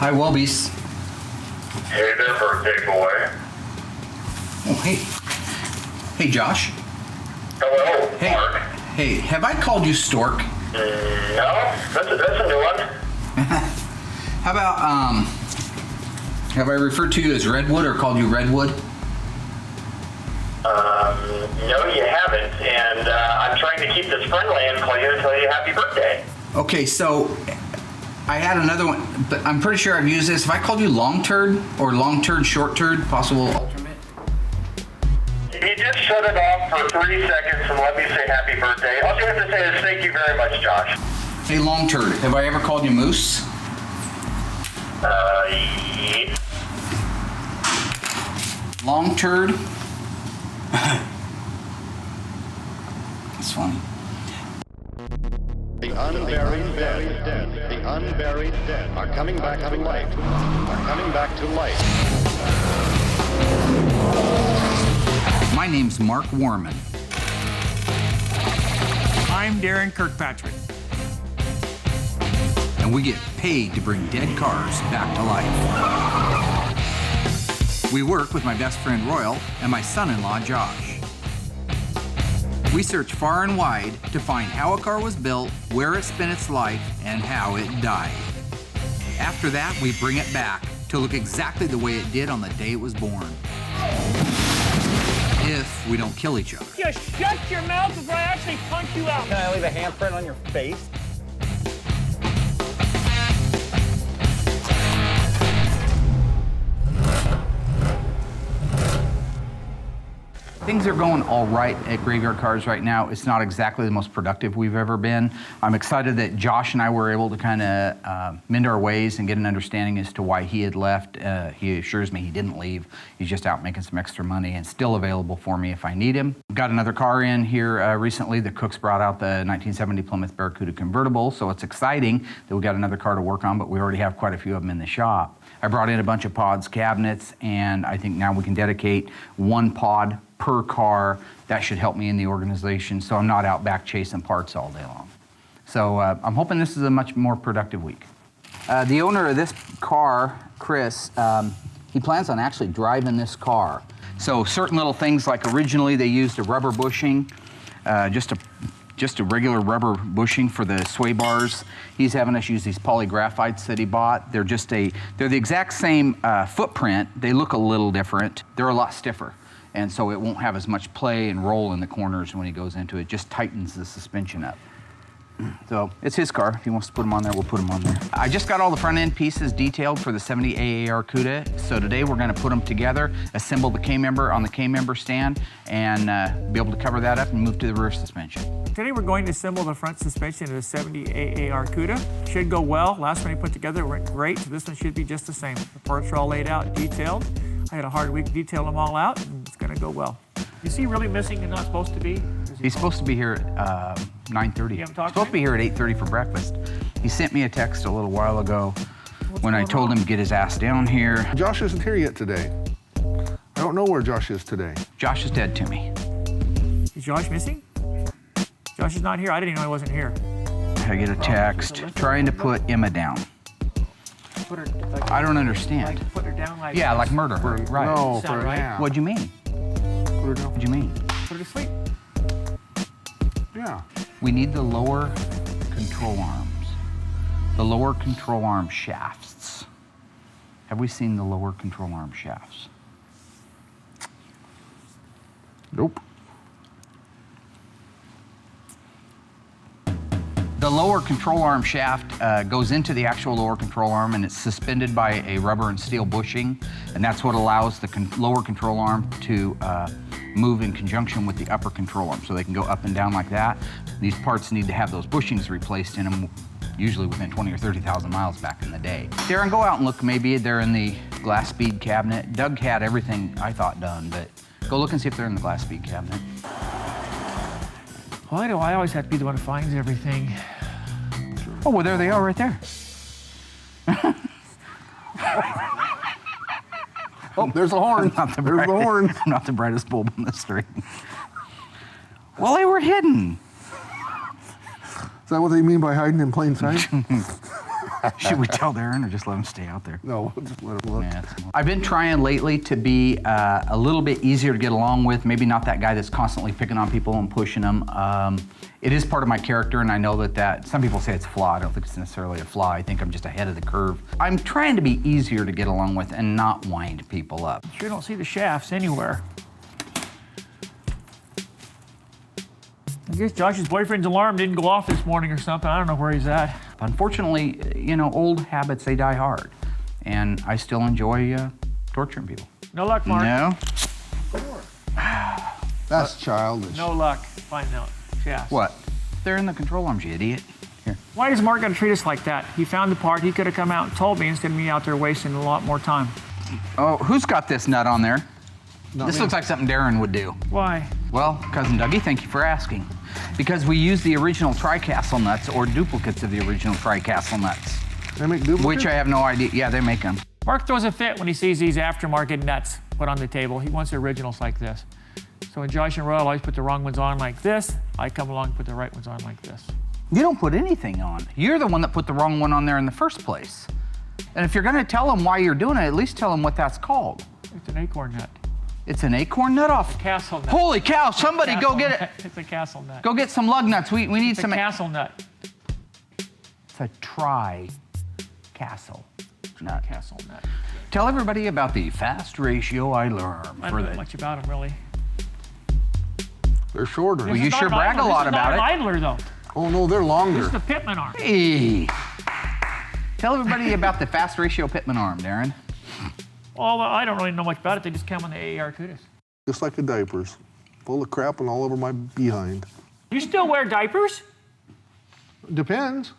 Hi, Welbies. Hey there, birthday boy. Oh, hey. Hey, Josh. Hello, Hey. Mark. Hey, have I called you Stork? No, that's a new one. How about, have I referred to you as Redwood or called you Redwood? No, you haven't, and I'm trying to keep this friendly and call you to tell you happy birthday. Okay, so I had another one, but I'm pretty sure I've used this. Have I called you Long Turd or Long Turd, Short Turd, possible alternate? You just shut it off for 3 seconds and let me say happy birthday. All you have to say is thank you very much, Josh. Hey, Long Turd, have I ever called you Moose? Yeah. Long Turd? That's funny. The unburied dead, the unburied dead are coming back to life, are coming back to life. My name's Mark Warman. I'm Darren Kirkpatrick. And we get paid to bring dead cars back to life. We work with my best friend Royal and my son-in-law Josh. We search far and wide to find how a car was built, where it spent its life, and how it died. After that, we bring it back to look exactly the way it did on the day it was born. If we don't kill each other. Just shut your mouth before I actually punch you out. Can I leave a handprint on your face? Things are going all right at Graveyard Carz right now. It's not exactly the most productive we've ever been. I'm excited that Josh and I were able to kind of mend our ways and get an understanding as to why he had left. He assures me he didn't leave. He's just out making some extra money and still available for me if I need him. Got another car in here recently. The Cooks brought out the 1970 Plymouth Barracuda convertible, so it's exciting that we got another car to work on, but we already have quite a few of them in the shop. I brought in a bunch of pods, cabinets, and I think now we can dedicate one pod per car. That should help me in the organization so I'm not out back chasing parts all day long. So I'm hoping this is a much more productive week. The owner of this car, Chris, he plans on actually driving this car. So certain little things, like originally they used a rubber bushing, just a regular rubber bushing for the sway bars. He's having us use these polygraphites that he bought. They're the exact same footprint. They look a little different. They're a lot stiffer. And so it won't have as much play and roll in the corners when he goes into it. Just tightens the suspension up. So it's his car. If he wants to put them on there, we'll put them on there. I just got all the front end pieces detailed for the 70 AAR CUDA. So today we're gonna put them together, assemble the K-member on the K-member stand, and be able to cover that up and move to the rear suspension. Today we're going to assemble the front suspension of the 70 AAR CUDA. Should go well. Last one we put together went great, so this one should be just the same. The parts are all laid out, detailed. I had a hard week to detail them all out, and it's gonna go well. Is he really missing and not supposed to be? He's supposed to be here at 9:30. You haven't He's talked supposed to be here at 8:30 for breakfast. He sent me a text a little while ago when I told him to get his ass down here. Josh isn't here yet today. I don't know where Josh is today. Josh is dead to me. Is Josh missing? Josh is not here? I didn't even know he wasn't here. I get a text trying to put Emma down. Put her, like, I don't understand. like, put her down like Yeah, this. like murder her, right. No, Sound for a right? nap. What'd you mean? Put her down. What'd you mean? Put her to sleep. Yeah. We need the lower control arms. The lower control arm shafts. Have we seen the lower control arm shafts? Nope. The lower control arm shaft goes into the actual lower control arm, and it's suspended by a rubber and steel bushing, and that's what allows the lower control arm to move in conjunction with the upper control arm, so they can go up and down like that. These parts need to have those bushings replaced in them, usually within 20 or 30,000 miles back in the day. Darren, go out and look. Maybe they're in the glass bead cabinet. Doug had everything I thought done, but go look and see if they're in the glass bead cabinet. Well, I know I always have to be the one who finds everything. Oh, well, there they are right there. Oh, there's a horn. Not the There's the brightest- horn. Not the brightest bulb on the string. Well, they were hidden. Is that what they mean by hiding in plain sight? Should we tell Darren or just let him stay out there? No, we'll just let him look. Yeah, I've been trying lately to be a little bit easier to get along with. Maybe not that guy that's constantly picking on people and pushing them. It is part of my character, and I know that some people say it's a flaw. I don't think it's necessarily a flaw. I think I'm just ahead of the curve. I'm trying to be easier to get along with and not wind people up. Sure don't see the shafts anywhere. I guess Josh's boyfriend's alarm didn't go off this morning or something. I don't know where he's at. Unfortunately, you know, old habits, they die hard. And I still enjoy torturing people. No luck, Mark. No? That's childish. No luck. Finding out shafts. What? They're in the control arms, you idiot. Here. Why is Mark gonna treat us like that? He found the part. He could have come out and told me instead of me out there wasting a lot more time. Oh, who's got this nut on there? Not This me. looks like something Darren would do. Why? Well, Cousin Dougie, thank you for asking. Because we use the original Tri-Castle nuts or duplicates of the original Tri-Castle nuts. They make duplicates? Which I have no idea. Yeah, they make them. Mark throws a fit when he sees these aftermarket nuts put on the table. He wants the originals like this. So when Josh and Royal always put the wrong ones on like this, I come along and put the right ones on like this. You don't put anything on. You're the one that put the wrong one on there in the first place. And if you're gonna tell them why you're doing it, at least tell them what that's called. It's an acorn nut. It's an acorn nut off. Castle nut. Holy cow, somebody go Castle get nut. it. It's a castle nut. Go get some lug nuts. We need It's some. a castle nut. It's a Tri-Castle nut. Castle nut. Tell everybody about the fast ratio I learned. I don't know much about them really. They're shorter. Well, you This is sure not an brag a idler. lot This is about not it. an idler though. Oh, no, they're This longer. is the Pittman arm. Hey. Tell everybody about the fast ratio Pittman arm, Darren. Well, I don't really know much about it. They just come on the AAR Kudas. Just like the diapers. Full of crap and all over my behind. You still wear diapers? Depends.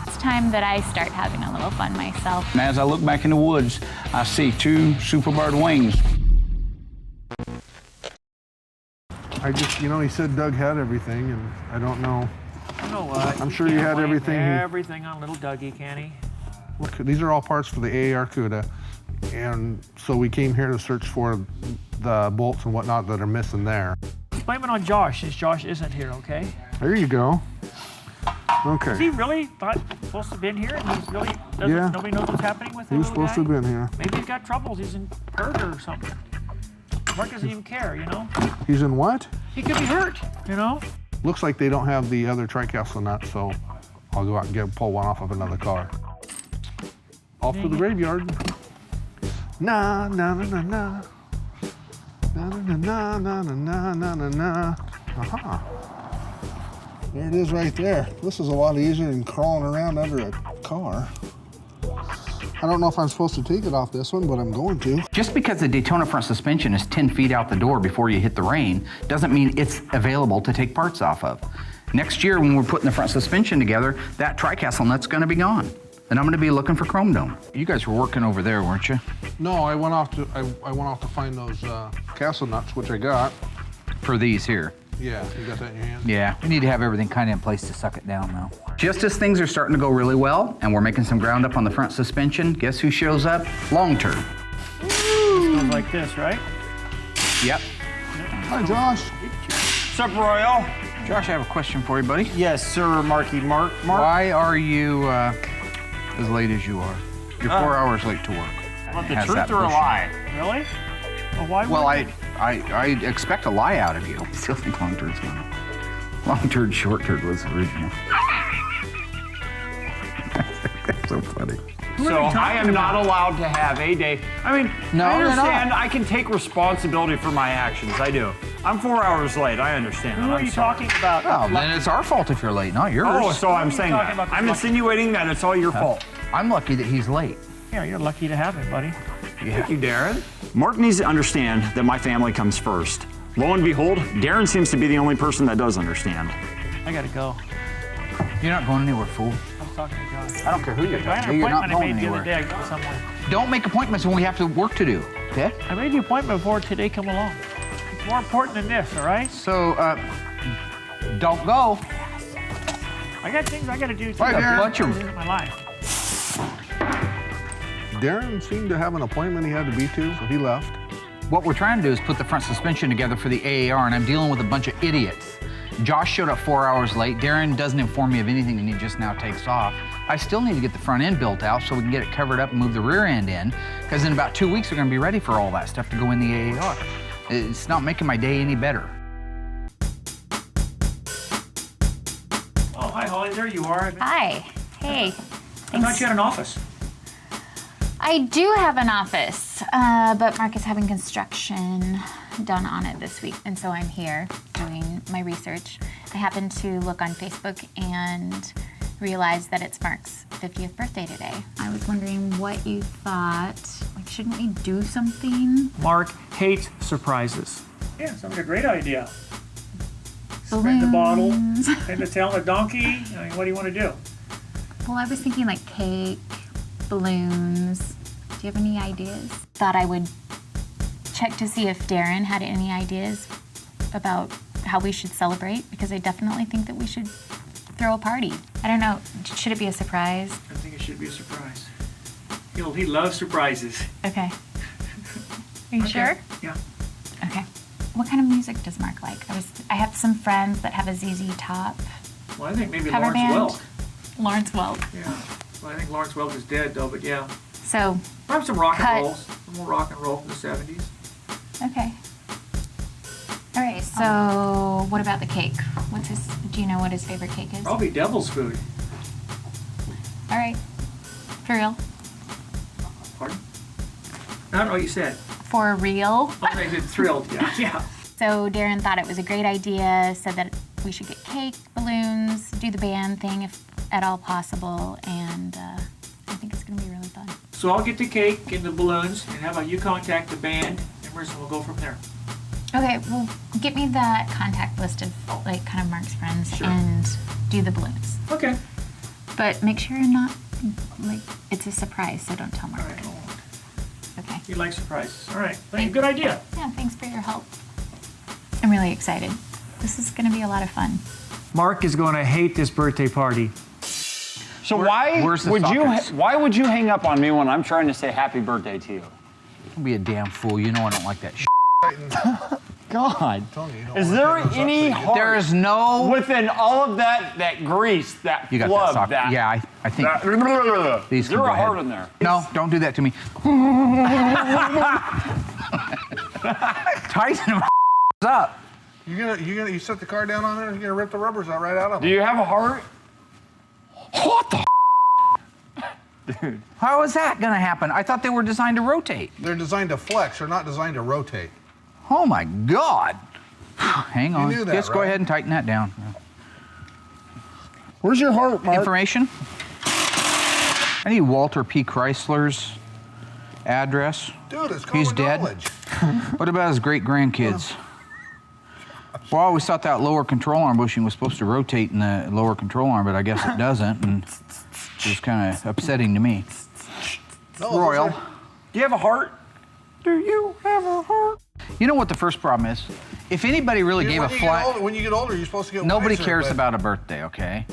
It's time that I start having a little fun myself. And as I look back in the woods, I see two Superbird wings. I just, you know, he said Doug had everything, and I don't know. You know what? I'm sure He you can't had blame everything he- Everything on little Dougie, can he? Look, these are all parts for the AAR CUDA. And so we came here to search for the bolts and whatnot that are missing there. Blame it on Josh, since Josh isn't here, okay? There you go. Is Okay. he really supposed to have been here? And he's really doesn't. Yeah. Nobody knows what's happening with He him. was supposed to have been here. Maybe he's got troubles. He's in hurt or something. Mark doesn't even care, you know. He's in what? He could be hurt, you know. Looks like they don't have the other Tri-Castle nut, so I'll go out and pull one off of another car. Off to the graveyard. Na na na na na. Na na na na na na na na. Aha. There it is right there. This is a lot easier than crawling around under a car. I don't know if I'm supposed to take it off this one, but I'm going to. Just because the Daytona front suspension is 10 feet out the door before you hit the rain doesn't mean it's available to take parts off of. Next year, when we're putting the front suspension together, that Tri-Castle nut's gonna be gone. And I'm gonna be looking for chrome dome. You guys were working over there, weren't you? No, I went off to find those castle nuts, which I got. For these here. Yeah, you got that in your hand? Yeah, we need to have everything kind of in place to suck it down though. Just as things are starting to go really well and we're making some ground up on the front suspension, guess who shows up? Long term. Goes like this, right? Yep. Hi, Josh. What's up, Royal? Josh, I have a question for you, buddy. Yes, sir, Marky Mark. Why are you as late as you are? You're 4 hours late to work. Want the Has truth that or a bullshit. lie? Really? Well, why? Well, wouldn't I expect a lie out of you. I still think long turd's fine. Long turd, short turd was the original. That's so funny. So I am not allowed to have a day. I mean, No, I you're not. understand. I can take responsibility for my actions. I do. I'm 4 hours late. I understand. Who are I'm you sorry. talking about? Well, then it's our fault if you're late, not yours. Oh, so I'm saying talking that. about this I'm lucky- insinuating that it's all your fault. I'm lucky that he's late. Yeah, you're lucky to have him, buddy. Thank you, Darren. Mark needs to understand that my family comes first. Lo and behold, Darren seems to be the only person that does understand. I gotta go. You're not going anywhere, fool. I was talking to Josh. I don't care who you're I talking had to. an You're not appointment I going made the other anywhere. day. I got somewhere. Don't make appointments when we have to work to do, okay? I made the appointment before today come along. It's more important than this, all right? So, don't go. I got things I gotta do too. Bye, Darren. Bunch of- In my life. Darren seemed to have an appointment he had to be to, so he left. What we're trying to do is put the front suspension together for the AAR, and I'm dealing with a bunch of idiots. Josh showed up 4 hours late. Darren doesn't inform me of anything and he just now takes off. I still need to get the front end built out so we can get it covered up and move the rear end in, because in about 2 weeks we're gonna be ready for all that stuff to go in the AAR. It's not making my day any better. Oh, hi, Holly. There you are. Hi. Hey. I thought you had an office. I do have an office, but Mark is having construction done on it this week, and so I'm here doing my research. I happened to look on Facebook and realized that it's Mark's 50th birthday today. I was wondering what you thought. Like, shouldn't we do something? Mark hates surprises. Yeah, sounds like a great idea. Spin the bottle, and the tail on a donkey. I mean, what do you want to do? Well, I was thinking like cake, balloons. Do you have any ideas? Thought I would check to see if Darren had any ideas about how we should celebrate, because I definitely think that we should throw a party. I don't know, should it be a surprise? I think it should be a surprise. He loves surprises. Okay. Are you sure? Yeah. Okay. What kind of music does Mark like? I have some friends that have a ZZ Top Well, I think maybe cover Lawrence band. Welk. Lawrence Welk. Yeah. Well, I think Lawrence Welk is dead, though, but yeah. So, Perhaps some rock and Cut. rolls. Some more rock and roll from the 70s. okay. All right, so what about the cake? Do you know what his favorite cake is? Probably devil's food. All right. For real? Pardon? I don't know what you said. For real? I said thrilled, yeah. Yeah. So Darren thought it was a great idea, said that we should get cake, balloons, do the band thing if at all possible, and I think it's gonna be really fun. So I'll get the cake and the balloons, and how about you contact the band, and we'll go from there. Okay, well, get me that contact list of like kind of Mark's friends Sure. and do the balloons. Okay. But make sure you're not like it's a surprise, so don't tell Mark. All right. Well, Okay. you like surprises. All right. Thank you. Good idea. Yeah, thanks for your help. I'm really excited. This is gonna be a lot of fun. Mark is going to hate this birthday party. So why where's the would sockets? why would you hang up on me when I'm trying to say happy birthday to you? Don't be a damn fool. You know I don't like that shit. God, you don't is wanna there hang those up any so you heart There is no. within all of that grease, that You got flub, that socket. Yeah, I think. These is can there go a heart ahead. in there? No, don't do that to me. Tighten them up. You set the car down on there and you're gonna rip the rubbers out right out of Do them. you have a heart? What the? Dude. How is that gonna happen? I thought they were designed to rotate. They're designed to flex, they're not designed to rotate. Oh my God. Hang on. knew that, Just go right? ahead and tighten that down. Where's your heart, Mark? Information? I need Walter P. Chrysler's address. Dude, it's He's common dead. knowledge. What about his great grandkids? Well, I always thought that lower control arm bushing was supposed to rotate in the lower control arm, but I guess it doesn't, and it's kind of upsetting to me. No, Royal. those are- Do you have a heart? Do you have a heart? You know what the first problem is? If anybody really gave a fly, When you get older, you're supposed to get nobody wiser, cares but- about a birthday, okay?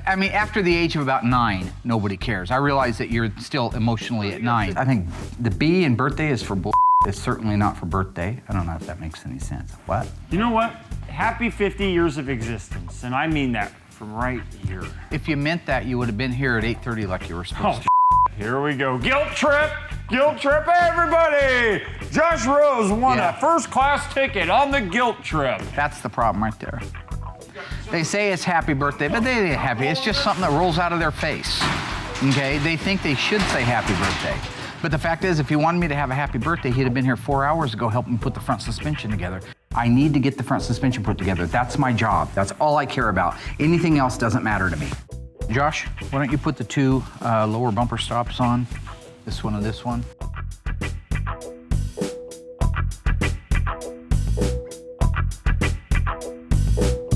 I mean, after the age of about 9, nobody cares. I realize that you're still emotionally at 9. I think the B in birthday is for bull. It's certainly not for birthday. I don't know if that makes any sense. What? You know what? Happy 50 years of existence, and I mean that from right here. If you meant that, you would have been here at 8:30 like you were supposed Oh, to. here we go. Guilt trip, everybody! Josh Rose won Yeah. a first-class ticket on the guilt trip. That's the problem right there. They say it's happy birthday, but they ain't happy. It's just something that rolls out of their face. Okay? They think they should say happy birthday. But the fact is, if he wanted me to have a happy birthday, he'd have been here 4 hours ago helping put the front suspension together. I need to get the front suspension put together. That's my job. That's all I care about. Anything else doesn't matter to me. Josh, why don't you put the 2 lower bumper stops on? This one and this one.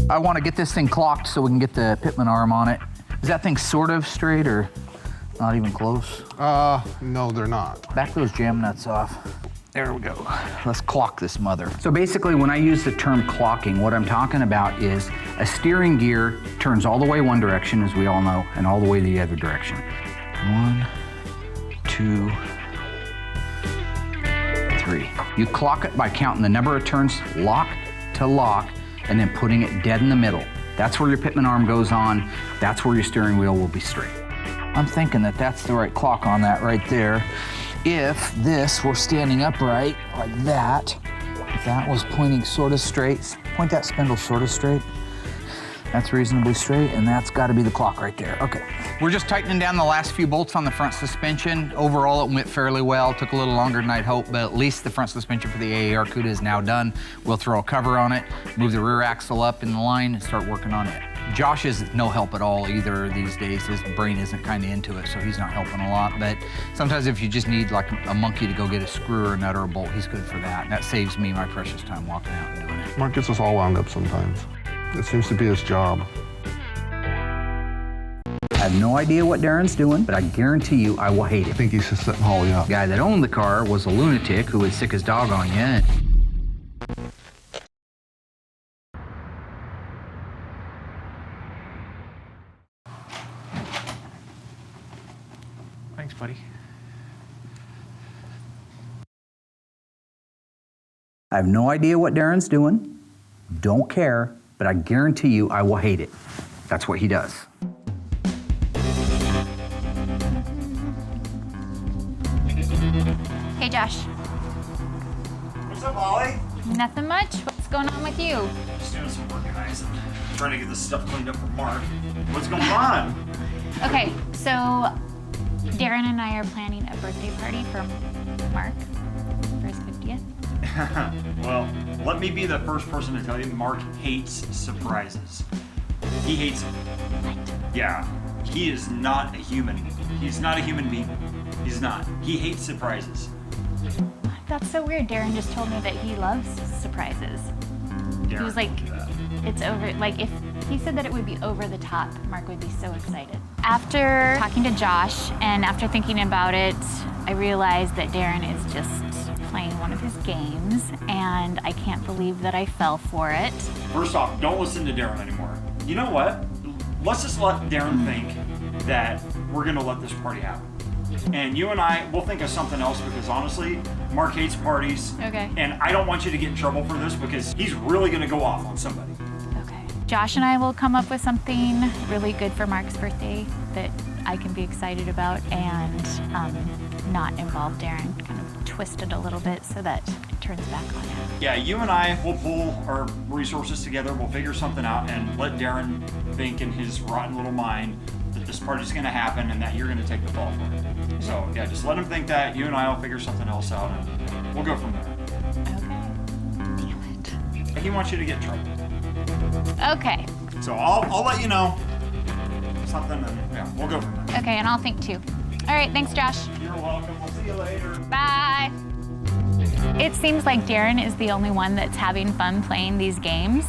I want to get this thing clocked so we can get the pitman arm on it. Is that thing sort of straight or not even close? No, they're not. Back those jam nuts off. There we go. Let's clock this mother. So basically, when I use the term clocking, what I'm talking about is a steering gear turns all the way one direction, as we all know, and all the way the other direction. 1, 2, 3. You clock it by counting the number of turns lock to lock and then putting it dead in the middle. That's where your pitman arm goes on. That's where your steering wheel will be straight. I'm thinking that that's the right clock on that right there. If this were standing upright like that, if that was pointing sort of straight, point that spindle sort of straight. That's reasonably straight, and that's got to be the clock right there. Okay. We're just tightening down the last few bolts on the front suspension. Overall, it went fairly well. Took a little longer than I'd hoped, but at least the front suspension for the AAR CUDA is now done. We'll throw a cover on it, move the rear axle up in the line, and start working on it. Josh is no help at all either these days. His brain isn't kind of into it, so he's not helping a lot. But sometimes if you just need like a monkey to go get a screw or a nut or a bolt, he's good for that. And that saves me my precious time walking out and doing it. Mark gets us all wound up sometimes. It seems to be his job. I have no idea what Darren's doing, but I guarantee you I will hate it. I think he's just sitting Holly up. The guy that owned the car was a lunatic who would sick his dog on you. Thanks, buddy. I have no idea what Darren's doing, don't care, but I guarantee you I will hate it. That's what he does. Hey, Josh. What's up, Holly? Nothing much. What's going on with you? Just doing some organizing. Trying to get this stuff cleaned up for Mark. What's going on? Okay, so Darren and I are planning a birthday party for Mark for his 50th. Well, let me be the first person to tell you Mark hates surprises. He hates them. What? Yeah, he is not a human. He's not a human being. He's not. He hates surprises. That's so weird. Darren just told me that he loves surprises. He was like, it's over, like if he said that it would be over the top, Mark would be so excited. After talking to Josh and after thinking about it, I realized that Darren is just playing one of his games, and I can't believe that I fell for it. First off, don't listen to Darren anymore. You know what? Let's just let Darren think that we're gonna let this party happen. And you and I, we'll think of something else because honestly, Mark hates parties. Okay. And I don't want you to get in trouble for this because he's really gonna go off on somebody. Okay. Josh and I will come up with something really good for Mark's birthday that I can be excited about and not involve Darren, kind of twist it a little bit so that it turns back on him. Yeah, you and I will pull our resources together, we'll figure something out and let Darren think in his rotten little mind that this party's gonna happen and that you're gonna take the fall for it. So yeah, just let him think that, you and I will figure something else out and we'll go from there. Okay. Damn He wants you to get in trouble. it. Okay. So I'll let you know something and yeah, we'll go from there. Okay, and I'll think too. All right, thanks, Josh. You're welcome, we'll see you later. Bye. It seems like Darren is the only one that's having fun playing these games.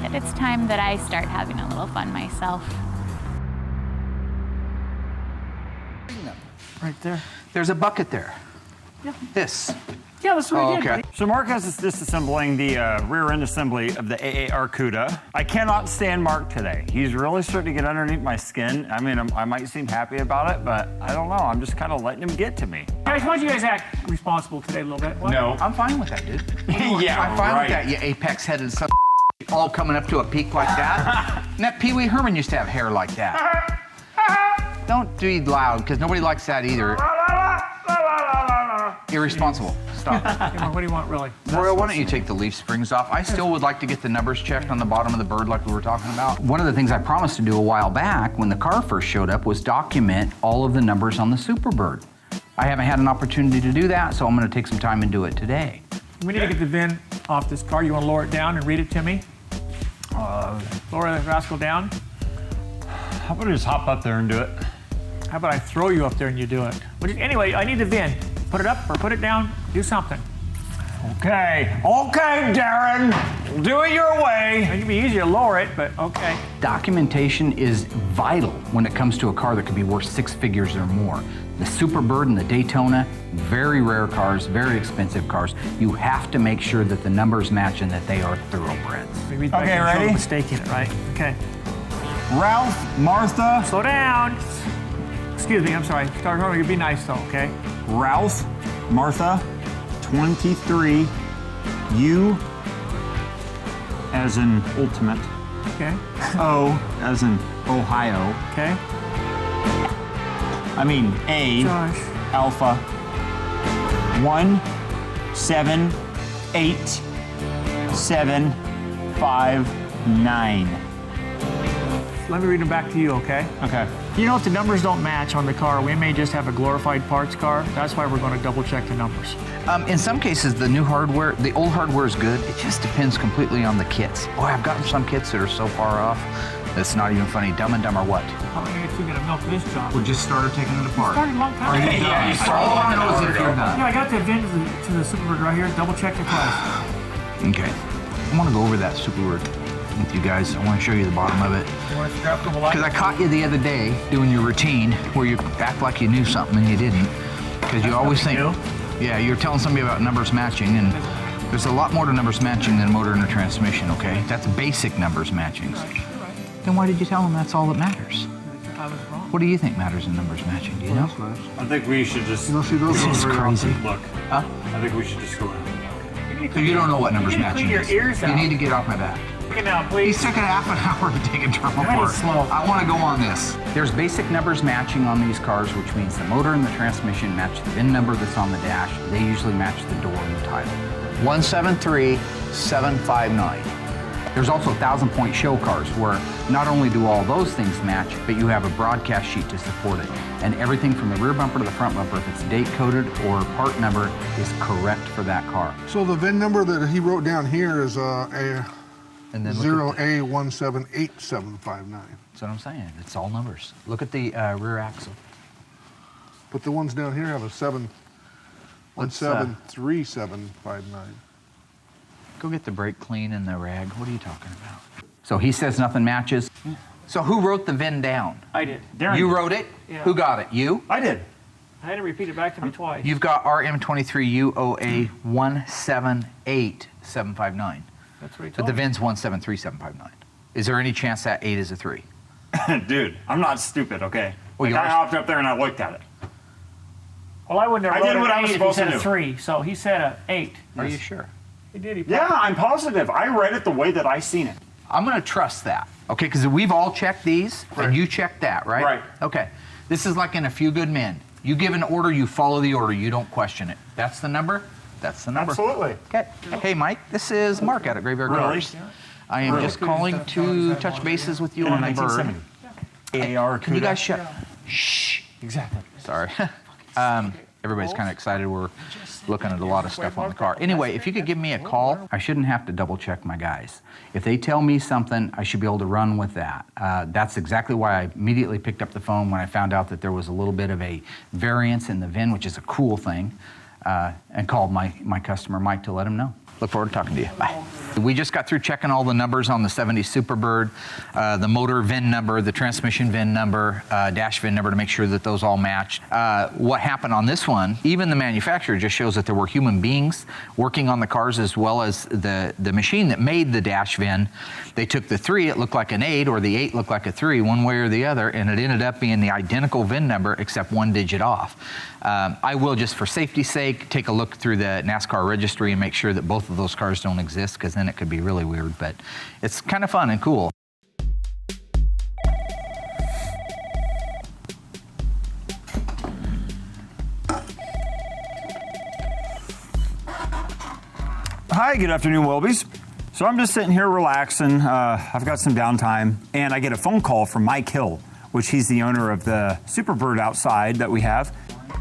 That it's time that I start having a little fun myself. Right there. There's a bucket there. Yeah. This. Yeah, that's what we did. Okay. buddy. So Mark has us disassembling the rear end assembly of the AAR CUDA. I cannot stand Mark today. He's really starting to get underneath my skin. I mean, I might seem happy about it, but I don't know. I'm just kind of letting him get to me. Guys, why don't you guys act responsible today a little bit? What? No. I'm fine with that, dude. Yeah, I'm fine right. with that, you apex-headed son of a all coming up to a peak like that. And that Pee Wee Herman used to have hair like that. Don't be loud, because nobody likes that either. Irresponsible. Stop. Hey, Mark, what do you want, really? Royal, why don't you take the leaf springs off? I still would like to get the numbers checked on the bottom of the bird like we were talking about. One of the things I promised to do a while back when the car first showed up was document all of the numbers on the Superbird. I haven't had an opportunity to do that, so I'm going to take some time and do it today. We need to get the VIN off this car. You want to lower it down and read it to me? Lower the rascal down. How about I just hop up there and do it? How about I throw you up there and you do it? Anyway, I need the VIN. Put it up or put it down. Do something. Okay, Darren, do it your way. It can be easier to lower it, but okay. Documentation is vital when it comes to a car that could be worth 6 figures or more. The Superbird and the Daytona, very rare cars, very expensive cars. You have to make sure that the numbers match and that they are thoroughbreds. Maybe Okay, ready? Mistaking it, right? Okay. Ralph, Martha, Slow down. Excuse me, I'm sorry. Start over. You be nice though, okay? Ralph, Martha, 23, you, as in ultimate. Okay. O as in Ohio. Okay. I mean A. Josh. Alpha 178-759. Let me read them back to you, okay? Okay. You know, if the numbers don't match on the car, we may just have a glorified parts car. That's why we're going to double check the numbers. In some cases, the new hardware, the old hardware is good. It just depends completely on the kits. Boy, I've gotten some kits that are so far off. It's not even funny. Dumb and Dumb or what? How long are you going to milk this job? We just started taking it apart. Started a long time ago. Yeah, you started. All I know is if you're done. Yeah, I got the VIN to the Superbird right here. Double check the price. Okay. I want to go over that Superbird with you guys. I want to show you the bottom of it. You want to strap a couple lights? Because I caught you the other day doing your routine where you act like you knew something and you didn't. Because you always think, yeah, you're telling somebody about numbers matching, and there's a lot more to numbers matching than a motor and a transmission, okay? That's basic numbers matchings. Then why did you tell them that's all that matters? I was wrong. What do you think matters in numbers matching? Do you know? I think we should just You don't see those This ones is very crazy. often. look. Huh? I think we should just go in. So you don't know what numbers You need to matching clean is. your ears You out. need to get off my back. Take it now, He's please. taking half an hour to take a drum That apart. is slow. I want to go on this. There's basic numbers matching on these cars, which means the motor and the transmission match the VIN number that's on the dash. They usually match the door and the title. 173759. There's also 1,000-point show cars where not only do all those things match, but you have a broadcast sheet to support it. And everything from the rear bumper to the front bumper, if it's date coded or part number, is correct for that car. So the VIN number that he wrote down here is And then look at 0A178759. That's what I'm saying. It's all numbers. Look at the rear axle. But the ones down here have a 173759. Go get the brake clean and the rag. What are you talking about? So he says nothing matches. So who wrote the VIN down? I did. Darren. You wrote it? Yeah. Who got it? You? I did. I had to repeat it back to me twice. You've got RM23UOA 178759. That's what he But told the me. VIN's 173759. Is there any chance that 8 is a 3? Dude, I'm not stupid, okay? Well, Like, you I are- hopped up there and I looked at it. Well, I wouldn't have I wrote did what an I was 8 if he supposed said to a do. 3. So he said a 8. Are you sure? He did. He Yeah, I'm positive. I read it the way that I seen it. I'm going to trust that. Okay, because we've all checked these, and you checked that, right? Right. Okay. This is like in A Few Good Men. You give an order, you follow the order, you don't question it. That's the number? That's the number. Absolutely. Okay. Hey, Mike, this is Mark out at Graveyard Really? Cars. I am just calling to touch bases with you on the bird. 1970. AR Can you CUDA. guys shut? Shh. Exactly. Sorry. Everybody's kind of excited. We're looking at a lot of stuff on the car. Anyway, if you could give me a call, I shouldn't have to double check my guys. If they tell me something, I should be able to run with that. That's exactly why I immediately picked up the phone when I found out that there was a little bit of a variance in the VIN, which is a cool thing, and called my customer, Mike, to let him know. Look forward to talking to you. Bye. We just got through checking all the numbers on the 70 Superbird, the motor VIN number, the transmission VIN number, dash VIN number to make sure that those all matched. What happened on this one, even the manufacturer just shows that there were human beings working on the cars as well as the machine that made the dash VIN. They took the 3, it looked like an 8, or the 8 looked like a 3, one way or the other, and it ended up being the identical VIN number except 1 digit off. I will, just for safety's sake, take a look through the NASCAR registry and make sure that both of those cars don't exist, because then it could be really weird, but it's kind of fun and cool. Hi, good afternoon, Welbies. So I'm just sitting here relaxing. I've got some downtime, and I get a phone call from Mike Hill, which he's the owner of the Superbird outside that we have.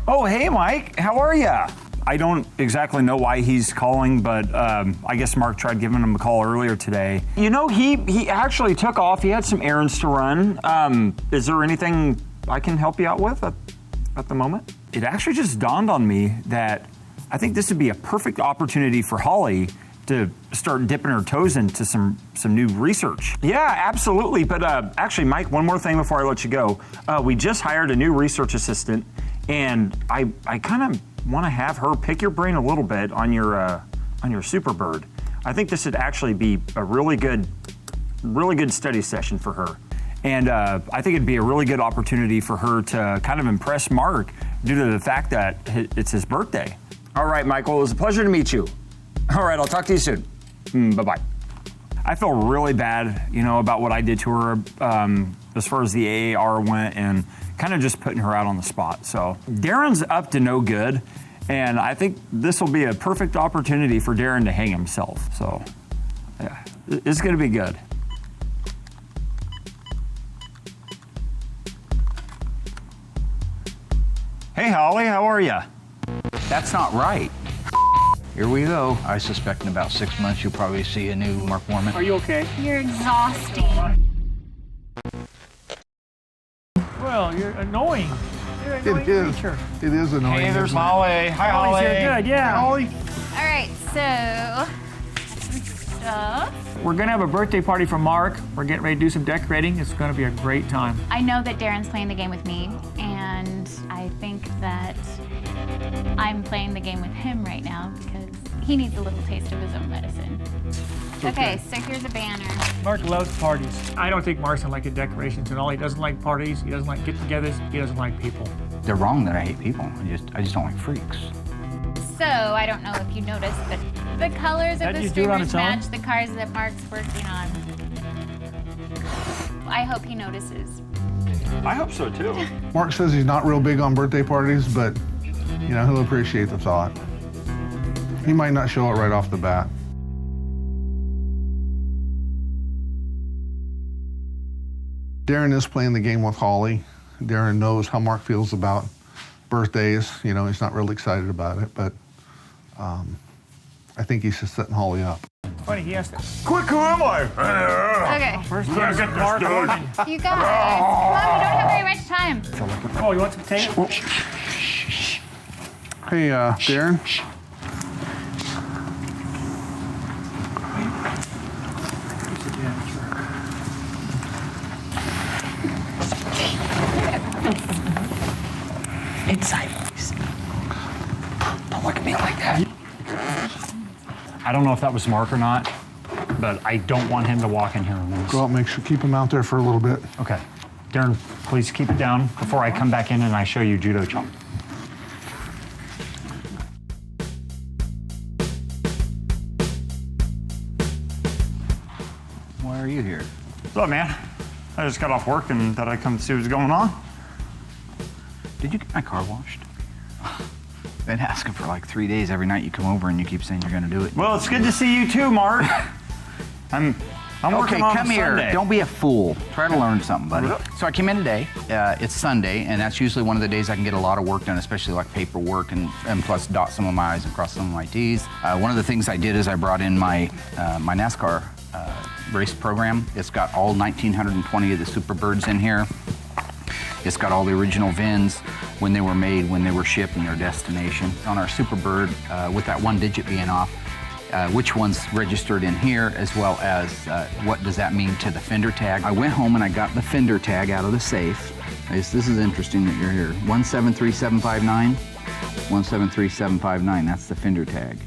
Oh, hey, Mike, how are ya? I don't exactly know why he's calling, but I guess Mark tried giving him a call earlier today. You know, he actually took off. He had some errands to run. Is there anything I can help you out with at the moment? It actually just dawned on me that I think this would be a perfect opportunity for Holly to start dipping her toes into some new research. Yeah, absolutely. But actually, Mike, one more thing before I let you go. We just hired a new research assistant, and I kind of want to have her pick your brain a little bit on your Superbird. I think this would actually be a really good study session for her. And I think it'd be a really good opportunity for her to kind of impress Mark due to the fact that it's his birthday. All right, Michael, it was a pleasure to meet you. All right, I'll talk to you soon. Bye-bye. I feel really bad, about what I did to her as far as the AAR went and kind of just putting her out on the spot. So Darren's up to no good, and I think this will be a perfect opportunity for Darren to hang himself. So, yeah, it's going to be good. Hey, Holly, how are you? That's not right. Here we go. I suspect in about 6 months you'll probably see a new Mark Mormon. Are you okay? You're exhausting. Well, you're annoying. You're an annoying It is. creature. It is annoying. Hey, there's isn't it? Holly. Hi, Holly's Holly. here. Good, yeah. Holly. All right, so some stuff. We're gonna have a birthday party for Mark. We're getting ready to do some decorating. It's gonna be a great time. I know that Darren's playing the game with me, and I think that I'm playing the game with him right now because he needs a little taste of his own medicine. Okay, so here's a banner. Mark loves parties. I don't think Mark's gonna like the decorations and all. He doesn't like parties. He doesn't like get-togethers. He doesn't like people. They're wrong that I hate people. I just don't like freaks. So I don't know if you noticed, but the colors of That the you do it on streamers its own? match the cars that Mark's working on. I hope he notices. I hope so, too. Mark says he's not real big on birthday parties, but, he'll appreciate the thought. He might not show it right off the bat. Darren is playing the game with Holly. Darren knows how Mark feels about birthdays. He's not really excited about it, but I think he's just setting Holly up. Funny, he has to. Quick, who am I? Okay, First, he has to get Mark Morgan. you guys, come on, we don't have very much time. Oh, you want some tape? Hey, Darren. Inside, please. Don't look at me like that. I don't know if that was Mark or not, but I don't want him to walk in here and lose. Go out, keep him out there for a little bit. Okay. Darren, please keep it down before I come back in and I show you judo chop. Why are you here? What's up, man? I just got off work and thought I'd come see what's going on. Did you get my car washed? Been asking for like 3 days. Every night you come over and you keep saying you're going to do it. Well, it's good to see you too, Mark. I'm working Okay, on come here. Sunday. Don't be a fool. Try to learn something, buddy. So I came in today. It's Sunday, and that's usually one of the days I can get a lot of work done, especially like paperwork and plus dot some of my I's and cross some of my T's. One of the things I did is I brought in my my NASCAR race program. It's got all 1,920 of the Superbirds in here. It's got all the original VINs, when they were made, when they were shipped, and their destination. On our Superbird, with that one digit being off, which one's registered in here, as well as what does that mean to the fender tag. I went home and I got the fender tag out of the safe. This is interesting that you're here. 173759, 173759, that's the fender tag.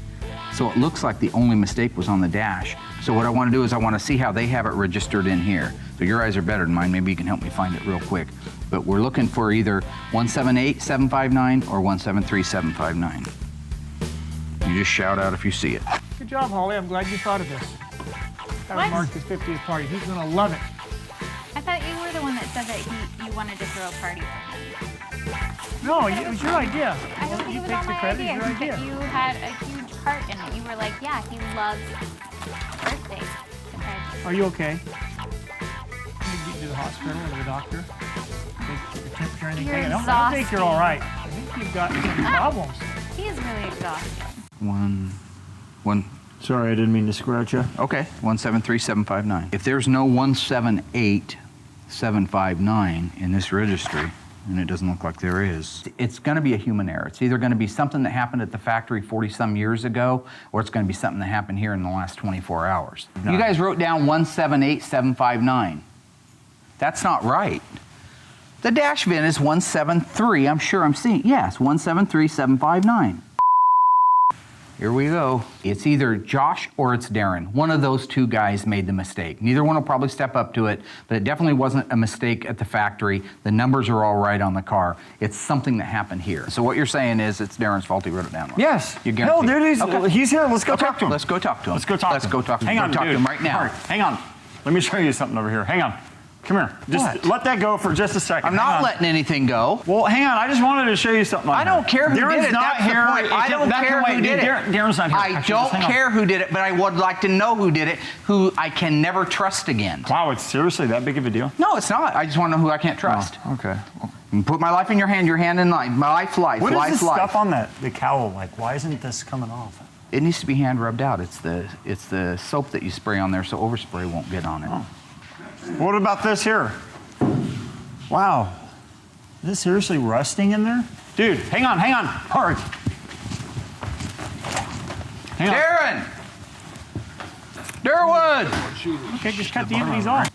So it looks like the only mistake was on the dash. So what I want to do is I want to see how they have it registered in here. So your eyes are better than mine. Maybe you can help me find it real quick. But we're looking for either 178759 or 173759. You just shout out if you see it. Good job, Holly. I'm glad you thought of this. That was What? Mark's 50th party. He's gonna love it. I thought you were the one that said that you wanted to throw a party for him. No, it was your idea. I don't think You it was take all the my credit, idea. it's your idea. But you had a huge part in it. You were like, yeah, he loves birthdays. Okay. Are you okay? Did you get to the hospital or to the doctor? Did your temperature or anything? You're I don't think you're exhausting. all right. I think you've got some problems. He is really exhausted. One. Sorry, I didn't mean to scratch you. Okay, 173759. If there's no 178759 in this registry, and it doesn't look like there is, it's going to be a human error. It's either going to be something that happened at the factory 40-some years ago, or it's going to be something that happened here in the last 24 hours. You guys wrote down 178759. That's not right. The dash VIN is 173. I'm sure I'm seeing. Yes, 173759. Here we go. It's either Josh or it's Darren. One of those two guys made the mistake. Neither one will probably step up to it, but it definitely wasn't a mistake at the factory. The numbers are all right on the car. It's something that happened here. So what you're saying is it's Darren's fault he wrote it down wrong. Yes. You Hell, guarantee? dude, he's here. Let's go talk to him. Let's go talk to him. Let's go talk Let's to him. go talk to him. Hang on, Go talk dude. to him right now. All right, hang on. Let me show you something over here. Hang on. Come here. Just What? let that go for just a second. I'm Hang not on. letting anything go. Well, hang on. I just wanted to show you something. I don't care who Darren's did it. not That's the here. point. I don't care who did it. Darren's not here. I Actually, don't just hang on. care who did it, but I would like to know who did it, who I can never trust again. Wow, it's seriously that big of a deal? No, it's not. I just want to know who I can't trust. Oh, okay. Put my life in your hand in life. My life, What is life, this life. stuff on the cowl like? Why isn't this coming off? It needs to be hand rubbed out. It's the soap that you spray on there so overspray won't get on it. Oh. What about this here? Wow. Is this seriously rusting in there? Dude, hang on. Hard. Hang on. Darren! Durwood! Okay, just cut the end of these off.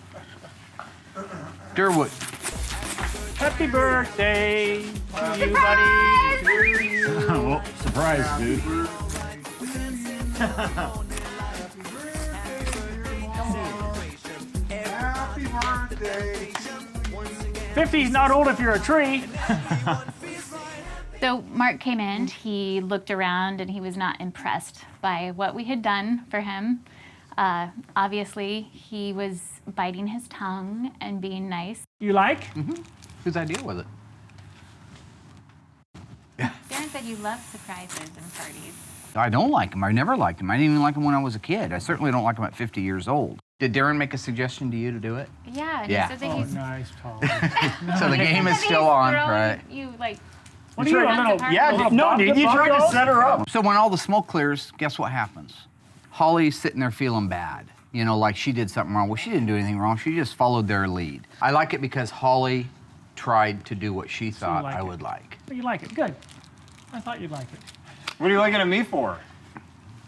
Durwood. Happy birthday to you, buddy. Well, surprise, dude. Happy birthday. 50's not old if you're a tree. So Mark came in, he looked around, and he was not impressed by what we had done for him. Obviously, he was biting his tongue and being nice. You like? Whose idea was it? Darren said you love surprises and parties. I don't like him. I never liked him. I didn't even like him when I was a kid. I certainly don't like him at 50 years old. Did Darren make a suggestion to you to do it? Yeah, and Yeah. he said that Oh, he's... nice, Tom. So the game is He's still on, throwing right? You like... What are you, a little... Yeah, little no, Bob dude, the you tried to Buck set her up. So when all the smoke clears, guess what happens? Holly's sitting there feeling bad. You know, like she did something wrong. Well, she didn't do anything wrong. She just followed their lead. I like it because Holly tried to do what she thought like I it. would like. You like it, good. I thought you'd like it. What are you looking at me for?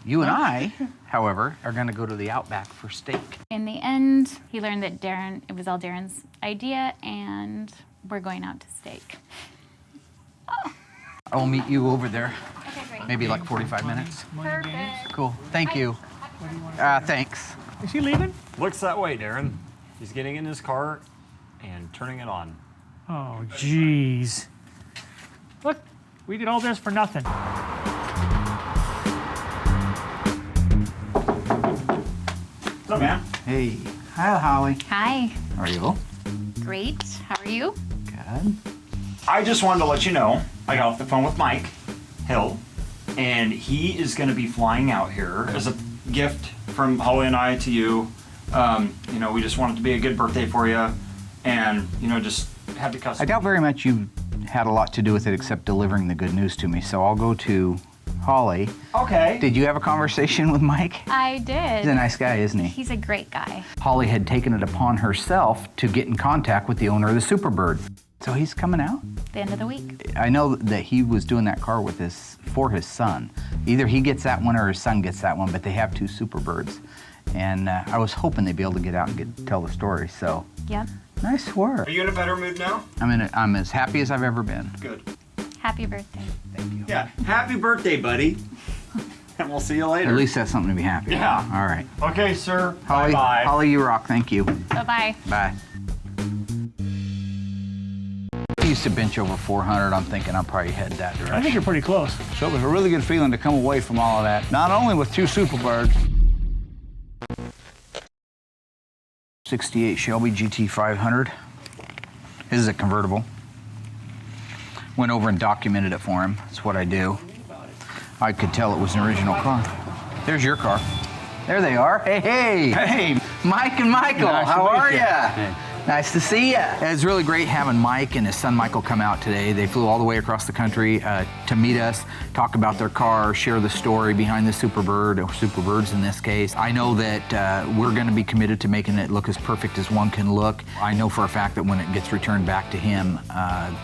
You and I, however, are going to go to the Outback for steak. In the end, he learned that it was all Darren's idea, and we're going out to steak. I will meet you over there. Okay, great. Maybe like 45 minutes. Perfect. Cool. Thank you. Thanks. Is he leaving? Looks that way, Darren. He's getting in his car and turning it on. Oh, jeez. Look, we did all this for nothing. What's up, man? Hey. Hi, Holly. Hi. How are you? Great. How are you? Good. I just wanted to let you know, I got off the phone with Mike Hill, and he is going to be flying out here as a gift from Holly and I to you. You know, we just want it to be a good birthday for you, and, you know, just have the I customer. doubt very much you had a lot to do with it except delivering the good news to me, so I'll go to Holly. Okay. Did you have a conversation with Mike? I did. He's a nice guy, isn't he? He's a great guy. Holly had taken it upon herself to get in contact with the owner of the Superbird. So he's coming out? The end of the week. I know that he was doing that car with for his son. Either he gets that one or his son gets that one, but they have two Superbirds. And I was hoping they'd be able to get out and tell the story, so Yep. nice work. Are you in a better mood now? I'm as happy as I've ever been. Good. Happy birthday. Thank you. Yeah. Happy birthday, buddy. And we'll see you later. At least that's something to be happy about. Yeah. All right. Okay, sir. Holly, Bye-bye. Holly, you rock. Thank you. Bye-bye. Bye. I used to bench over 400. I'm thinking I'll probably head that I think direction. you're pretty close. So it was a really good feeling to come away from all of that. Not only with two Superbirds. 68 Shelby GT 500. This is a convertible. Went over and documented it for him. That's what I do. I could tell it was an original car. There's your car. There they are. Hey, hey. Hey, Mike and Michael, Nice to how meet are you. ya? Hey. Nice to see you. It's really great having Mike and his son Michael come out today. They flew all the way across the country to meet us, talk about their car, share the story behind the Superbird, or Superbirds in this case. I know that we're going to be committed to making it look as perfect as one can look. I know for a fact that when it gets returned back to him,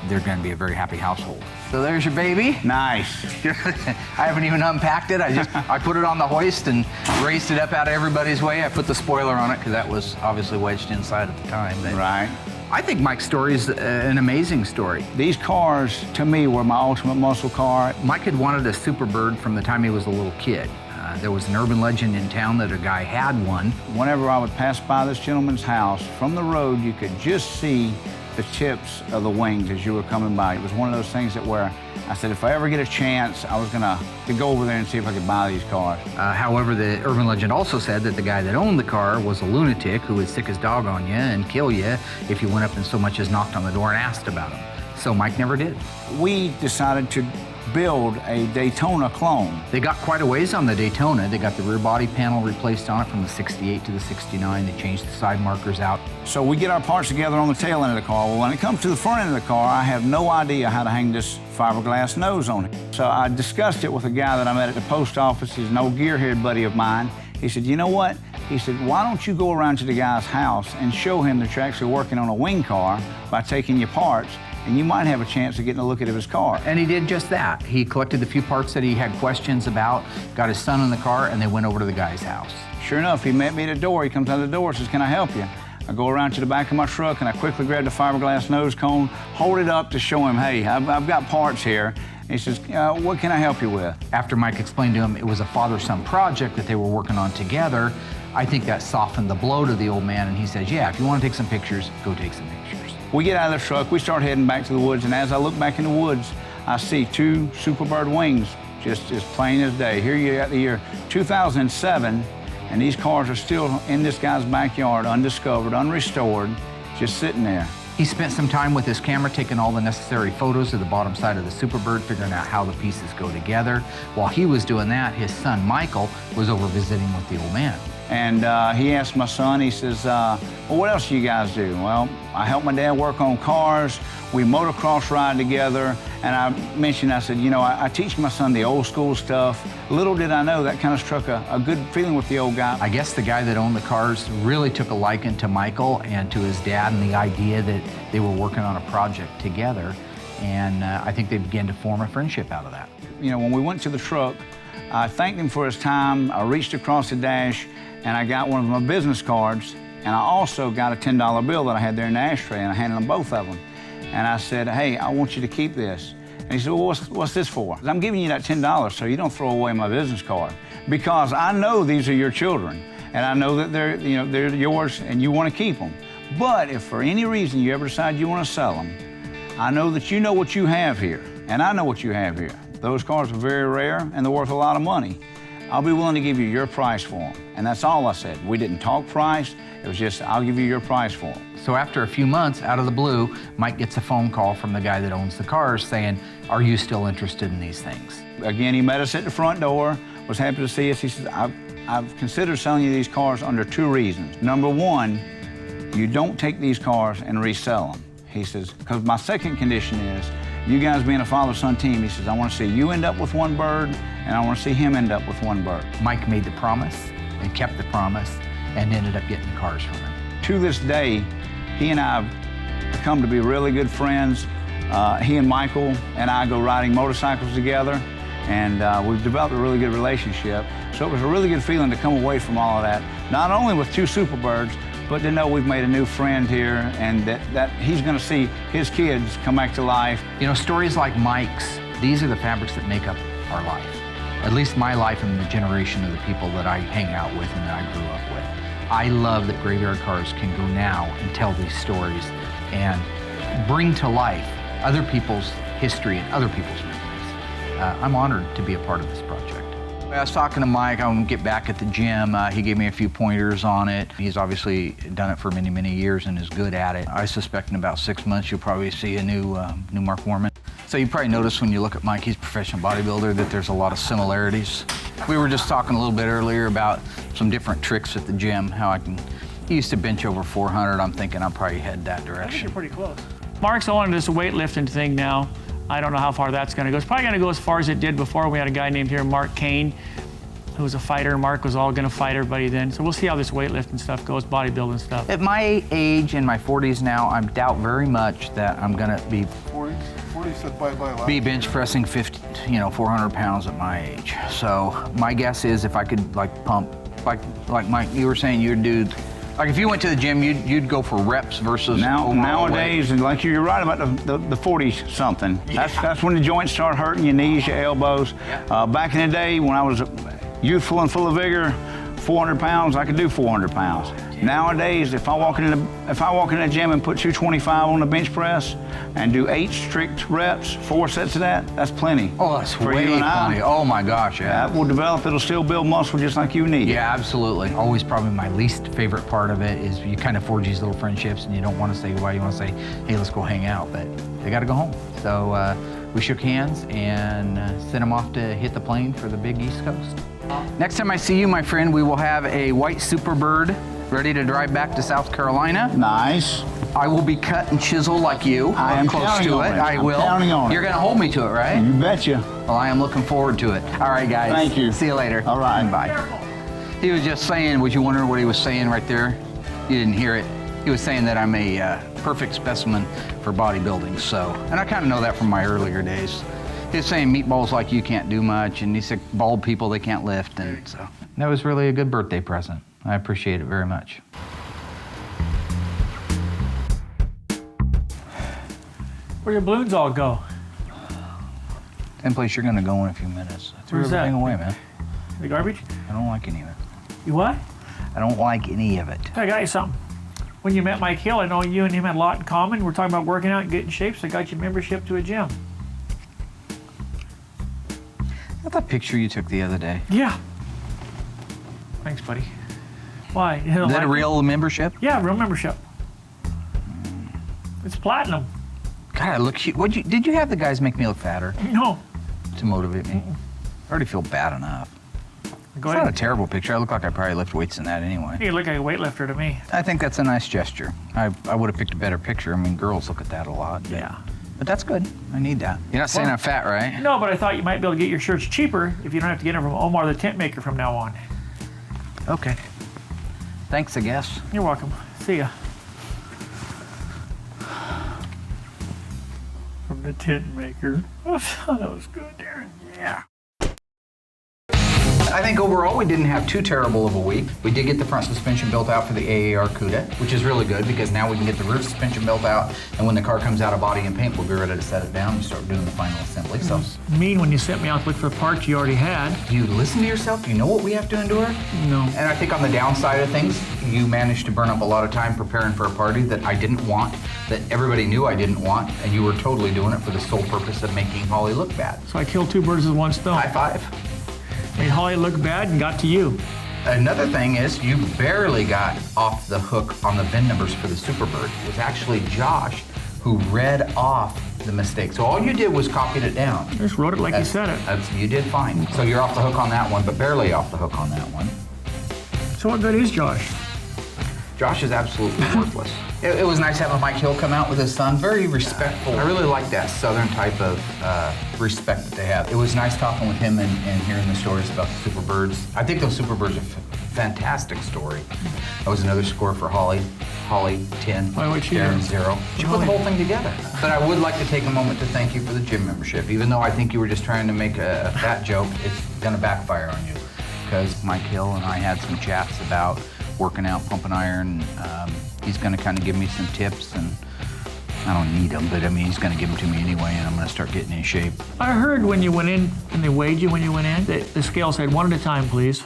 they're going to be a very happy household. So there's your baby. nice. I haven't even unpacked it. I put it on the hoist and raised it up out of everybody's way. I put the spoiler on it because that was obviously wedged inside at the time. But Right. I think Mike's story is an amazing story. These cars, to me, were my ultimate muscle car. Mike had wanted a Superbird from the time he was a little kid. There was an urban legend in town that a guy had one. Whenever I would pass by this gentleman's house, from the road, you could just see the tips of the wings as you were coming by. It was one of those things that where I said, if I ever get a chance, I was gonna go over there and see if I could buy these cars. However, the urban legend also said that the guy that owned the car was a lunatic who would sick his dog on you and kill you if you went up and so much as knocked on the door and asked about him. So Mike never did. We decided to build a Daytona clone. They got quite a ways on the Daytona. They got the rear body panel replaced on it from the 68 to the 69. They changed the side markers out. So we get our parts together on the tail end of the car. Well, when it comes to the front end of the car, I have no idea how to hang this fiberglass nose on it. So I discussed it with a guy that I met at the post office. He's an old gearhead buddy of mine. He said, you know what? He said, why don't you go around to the guy's house and show him that you're actually working on a wing car by taking your parts, and you might have a chance of getting a look at his car. And he did just that. He collected the few parts that he had questions about, got his son in the car, and they went over to the guy's house. Sure enough, he met me at the door. He comes out the door and says, can I help you? I go around to the back of my truck and I quickly grab the fiberglass nose cone, hold it up to show him, hey, I've got parts here. He says, what can I help you with? After Mike explained to him it was a father-son project that they were working on together, I think that softened the blow to the old man, and he says, yeah, if you want to take some pictures, go take some pictures. We get out of the truck, we start heading back to the woods, and as I look back in the woods, I see two Superbird wings, just as plain as day. Here you got the year 2007, and these cars are still in this guy's backyard, undiscovered, unrestored, just sitting there. He spent some time with his camera taking all the necessary photos of the bottom side of the Superbird, figuring out how the pieces go together. While he was doing that, his son, Michael, was over visiting with the old man. And he asked my son, he says, well, what else do you guys do? Well, I help my dad work on cars. We motocross ride together. And I mentioned, I said, you know, I teach my son the old school stuff. Little did I know that kind of struck a good feeling with the old guy. I guess the guy that owned the cars really took a liking to Michael and to his dad and the idea that they were working on a project together. And I think they began to form a friendship out of that. You know, when we went to the truck, I thanked him for his time. I reached across the dash and I got one of my business cards, and I also got a $10 bill that I had there in the ashtray, and I handed him both of them. And I said, hey, I want you to keep this. And he said, well, what's this for? I'm giving you that $10 so you don't throw away my business card, because I know these are your children, and I know that they're yours and you want to keep them. But if for any reason you ever decide you want to sell them, I know that you know what you have here, and I know what you have here. Those cars are very rare and they're worth a lot of money. I'll be willing to give you your price for them. And that's all I said. We didn't talk price. It was just, I'll give you your price for them. So after a few months, out of the blue, Mike gets a phone call from the guy that owns the cars saying, are you still interested in these things? Again, he met us at the front door, was happy to see us. He said, I've considered selling you these cars under two reasons. Number one, you don't take these cars and resell them. He says, because my second condition is, you guys being a father-son team, he says, I want to see you end up with one bird, and I want to see him end up with one bird. Mike made the promise and kept the promise and ended up getting the cars from him. To this day, he and I have come to be really good friends. He and Michael and I go riding motorcycles together, and we've developed a really good relationship. So it was a really good feeling to come away from all of that, not only with two Superbirds, but to know we've made a new friend here, and that he's going to see his kids come back to life. You know, stories like Mike's, these are the fabrics that make up our life. At least my life and the generation of the people that I hang out with and that I grew up with. I love that Graveyard Carz can go now and tell these stories and bring to life other people's history and other people's memories. I'm honored to be a part of this project. I was talking to Mike, I'm gonna get back at the gym. He gave me a few pointers on it. He's obviously done it for many, many years and is good at it. I suspect in about 6 months, you'll probably see a new Mark Warman. So you probably notice when you look at Mike, he's a professional bodybuilder, that there's a lot of similarities. We were just talking a little bit earlier about some different tricks at the gym, how he used to bench over 400. I'm thinking I'll probably head that direction. I think you're pretty close. Mark's on this weightlifting thing now. I don't know how far that's gonna go. It's probably gonna go as far as it did before. We had a guy named here, Mark Kane, who was a fighter. Mark was all gonna fight everybody then. So we'll see how this weightlifting stuff goes, bodybuilding stuff. At my age, in my 40s now, I doubt very much that I'm gonna be 40 said bye-bye. Be bench pressing 400 pounds at my age. So my guess is if I could pump, like Mike, you were saying you'd do Like if you went to the gym, you'd go for reps versus Nowadays, and like you're right about the 40-something. That's when the joints start hurting, your knees, your elbows. Back in the day, when I was youthful and full of vigor, 400 pounds, I could do 400 pounds. Nowadays, if I walk in the gym and put 225 on the bench press and do 8 strict reps, 4 sets of that, that's plenty. Oh, that's for way you and plenty. I. Oh my gosh, yeah. That will develop, it'll still build muscle just like you need. Yeah, absolutely. Always probably my least favorite part of it is you kind of forge these little friendships and you don't want to say goodbye, you want to say, hey, let's go hang out, but they got to go home. So we shook hands and sent them off to hit the plane for the big East Coast. Next time I see you, my friend, we will have a white Superbird ready to drive back to South Carolina. Nice. I will be cut and chiseled like you. I am close counting to on it. it. I will. I'm counting on it. You're going to hold me to it, right? You betcha. Well, I am looking forward to it. All right, guys. Thank you. See you later. All right. Bye. He was just saying, was you wondering what he was saying right there? You didn't hear it. He was saying that I'm a perfect specimen for bodybuilding, so. And I kind of know that from my earlier days. He was saying meatballs like you can't do much, and he said bald people, they can't lift, and so. That was really a good birthday present. I appreciate it very much. Where your balloons all go? Same place you're gonna go in a few minutes. I threw Where's that? everything away, man. The garbage? I don't like any of it. You what? I don't like any of it. I got you something. When you met Mike Hill, I know you and him had a lot in common. We're talking about working out and getting in shape, so I got you membership to a gym. That's a picture you took the other day. Yeah. Thanks, buddy. Why? You don't Is that like a real membership? it? Yeah, real membership. It's platinum. God, I look cute. Did you have the guys make me look fatter No. to motivate me? I already feel bad enough. Go It's not a ahead. terrible picture. I look like I probably lift weights in that anyway. You look like a weightlifter to me. I think that's a nice gesture. I would have picked a better picture. I mean, girls look at that a lot. Yeah. But that's good. I need that. You're not saying Well- I'm fat, right? No, but I thought you might be able to get your shirts cheaper if you don't have to get them from Omar the tent maker from now on. Okay. Thanks, I guess. You're welcome. See ya. From the tent maker. Oh, that was good, Darren. Yeah. I think overall we didn't have too terrible of a week. We did get the front suspension built out for the AAR CUDA, which is really good because now we can get the rear suspension built out, and when the car comes out of body and paint, we'll be ready to set it down and start doing the final assembly. So, Mean when you sent me out to look for the parts you already had. do you listen to yourself? Do you know what we have to endure? No. And I think on the downside of things, you managed to burn up a lot of time preparing for a party that I didn't want, that everybody knew I didn't want, and you were totally doing it for the sole purpose of making Holly look bad. So I killed 2 birds with 1 stone. High five. Made Holly look bad and got to you. Another thing is you barely got off the hook on the VIN numbers for the Superbird. It was actually Josh who read off the mistake. So all you did was copied it down. I just wrote it like you said it. You did fine. So you're off the hook on that one, but barely off the hook on that one. So what good is Josh? Josh is absolutely worthless. It was nice having Mike Hill come out with his son. Very respectful. I really like that Southern type of respect that they have. It was nice talking with him and hearing the stories about the Superbirds. I think those Superbirds are a fantastic story. That was another score for Holly. Holly, 10. Why would she Darren, have? 0. She put the whole thing together. But I would like to take a moment to thank you for the gym membership. Even though I think you were just trying to make a fat joke, it's going to backfire on you. Because Mike Hill and I had some chats about working out, pumping iron. He's going to kind of give me some tips, and I don't need them, but I mean, he's going to give them to me anyway, and I'm going to start getting in shape. I heard when you went in and they weighed you when you went in, that the scale said 1 at a time, please.